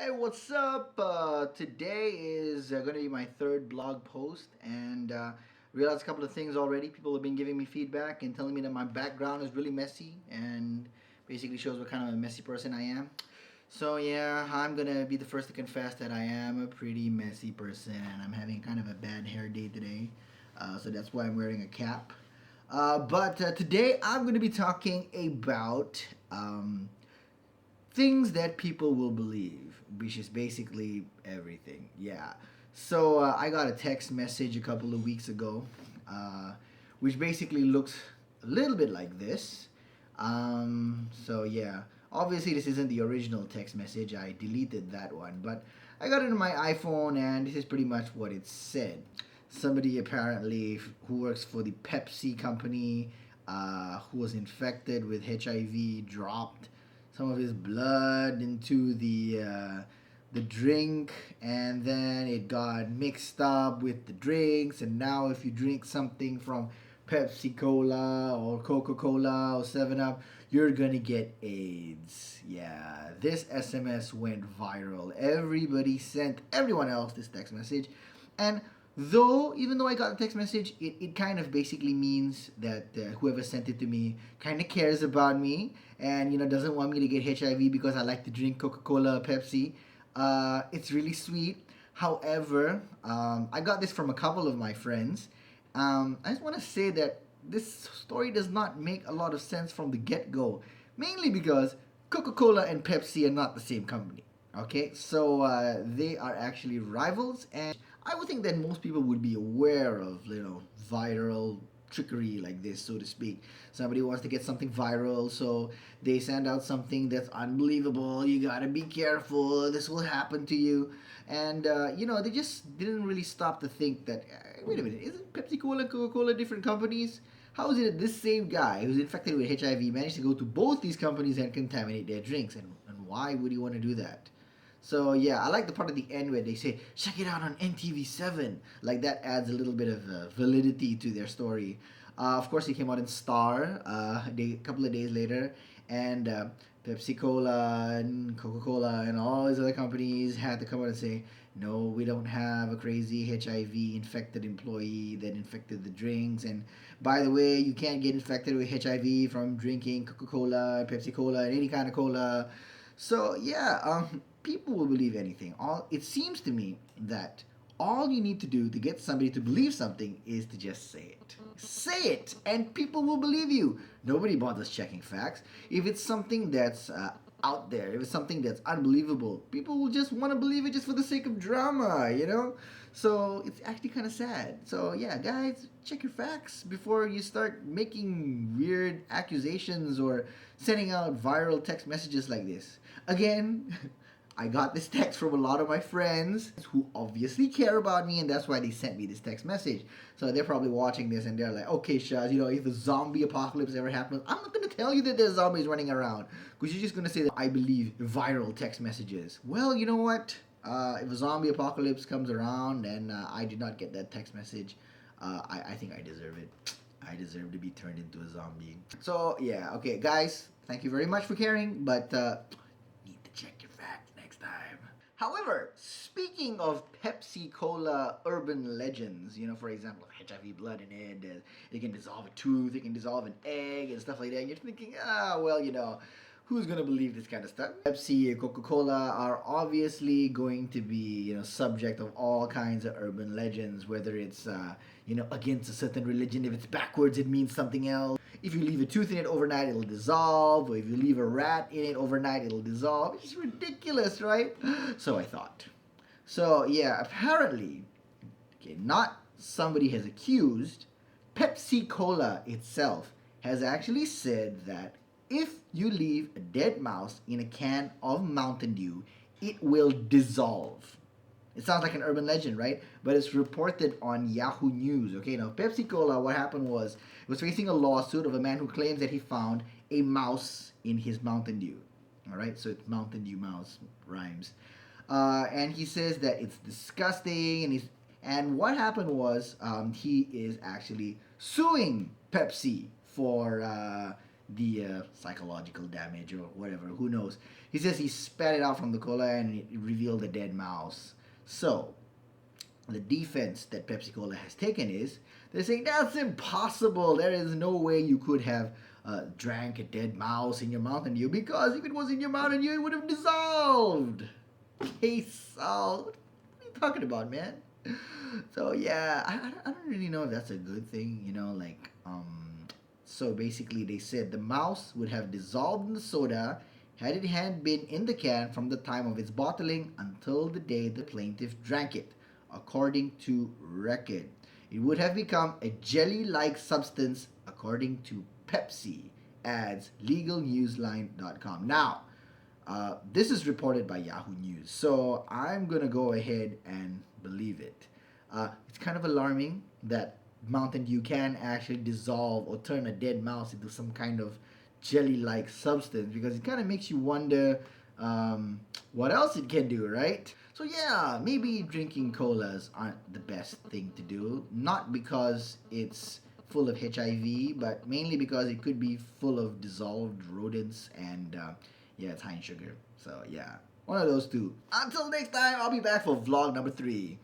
Hey, what's up? Today is going to be my third blog post, and realized a couple of things already. People have been giving me feedback and telling me that my background is really messy, and basically shows what kind of a messy person I am. So yeah, I'm gonna be the first to confess that I am a pretty messy person, and I'm having kind of a bad hair day today. So that's why I'm wearing a cap. But today I'm going to be talking about things that people will believe, which is basically everything. Yeah. So I got a text message a couple of weeks ago, uh, which basically looks a little bit like this. So yeah, obviously this isn't the original text message. I deleted that one, but I got it on my iPhone, and this is pretty much what it said. Somebody apparently who works for the Pepsi company, who was infected with HIV, dropped some of his blood into the drink, and then it got mixed up with the drinks, and now if you drink something from Pepsi Cola or Coca Cola or 7 Up, you're gonna get AIDS. Yeah, this SMS went viral. Everybody sent everyone else this text message, and even though I got the text message, it kind of basically means that whoever sent it to me kind of cares about me, and doesn't want me to get HIV because I like to drink Coca-Cola or Pepsi. It's really sweet. However, I got this from a couple of my friends. I just want to say that this story does not make a lot of sense from the get-go, mainly because Coca-Cola and Pepsi are not the same company. Okay, so they are actually rivals, and I would think that most people would be aware of, viral trickery like this, so to speak. Somebody wants to get something viral, so they send out something that's unbelievable. You gotta be careful. This will happen to you, and they just didn't really stop to think that. Wait a minute, isn't Pepsi Cola and Coca Cola different companies? How is it that this same guy who's infected with HIV managed to go to both these companies and contaminate their drinks? And why would he want to do that? So yeah, I like the part at the end where they say, "Check it out on NTV7." Like that adds a little bit of validity to their story. Of course, it came out in Star a couple of days later, and Pepsi Cola and Coca Cola and all these other companies had to come out and say, "No, we don't have a crazy HIV infected employee that infected the drinks. And by the way, you can't get infected with HIV from drinking Coca Cola, Pepsi Cola, and any kind of cola." So yeah, people will believe anything. All it seems to me that all you need to do to get somebody to believe something is to just say it. Say it, and people will believe you. Nobody bothers checking facts. If it's something that's out there, if it's something that's unbelievable, people will just want to believe it just for the sake of drama. So it's actually kind of sad. So yeah, guys, check your facts before you start making weird accusations or sending out viral text messages like this. Again, I got this text from a lot of my friends who obviously care about me, and that's why they sent me this text message. So they're probably watching this and they're like, okay, Shaz, if the zombie apocalypse ever happens, I'm not going to tell you that there's zombies running around, because you're just going to say that I believe viral text messages. Well, you know what? If a zombie apocalypse comes around and I did not get that text message, I think I deserve it. I deserve to be turned into a zombie. So, yeah, okay, guys, thank you very much for caring, but need to check your facts next time. However, speaking of Pepsi Cola urban legends, for example, HIV blood in it, it can dissolve a tooth, it can dissolve an egg, and stuff like that, you're thinking, well, who's gonna believe this kind of stuff? Pepsi and Coca-Cola are obviously going to be, subject of all kinds of urban legends, whether it's, against a certain religion. If it's backwards, it means something else. If you leave a tooth in it overnight, it'll dissolve. Or if you leave a rat in it overnight, it'll dissolve. It's ridiculous, right? So I thought. So yeah, apparently, okay, not somebody has accused, Pepsi Cola itself has actually said that if you leave a dead mouse in a can of Mountain Dew, it will dissolve. It sounds like an urban legend, right? But it's reported on Yahoo News. Okay, now Pepsi Cola, what happened was it was facing a lawsuit of a man who claims that he found a mouse in his Mountain Dew. All right, so it's Mountain Dew mouse rhymes, and he says that it's disgusting, and what happened was he is actually suing Pepsi for the psychological damage or whatever. Who knows? He says he spat it out from the cola and it revealed a dead mouse. So the defense that Pepsi Cola has taken is they're saying that's impossible. There is no way you could have drank a dead mouse in your Mountain Dew, because if it was in your Mountain Dew, it would have dissolved. Case solved. What are you talking about, man? So yeah, I don't really know if that's a good thing, so basically they said the mouse would have dissolved in the soda had it had been in the can from the time of its bottling until the day the plaintiff drank it, according to record. It would have become a jelly-like substance, according to Pepsi, adds legalnewsline.com. Now, this is reported by Yahoo News, so I'm gonna go ahead and believe it. It's kind of alarming that Mountain Dew can actually dissolve or turn a dead mouse into some kind of jelly-like substance, because it kind of makes you wonder what else it can do, right? So yeah, maybe drinking colas aren't the best thing to do, not because it's full of HIV, but mainly because it could be full of dissolved rodents and yeah, it's high in sugar. So yeah, one of those two. Until next time, I'll be back for vlog number 3.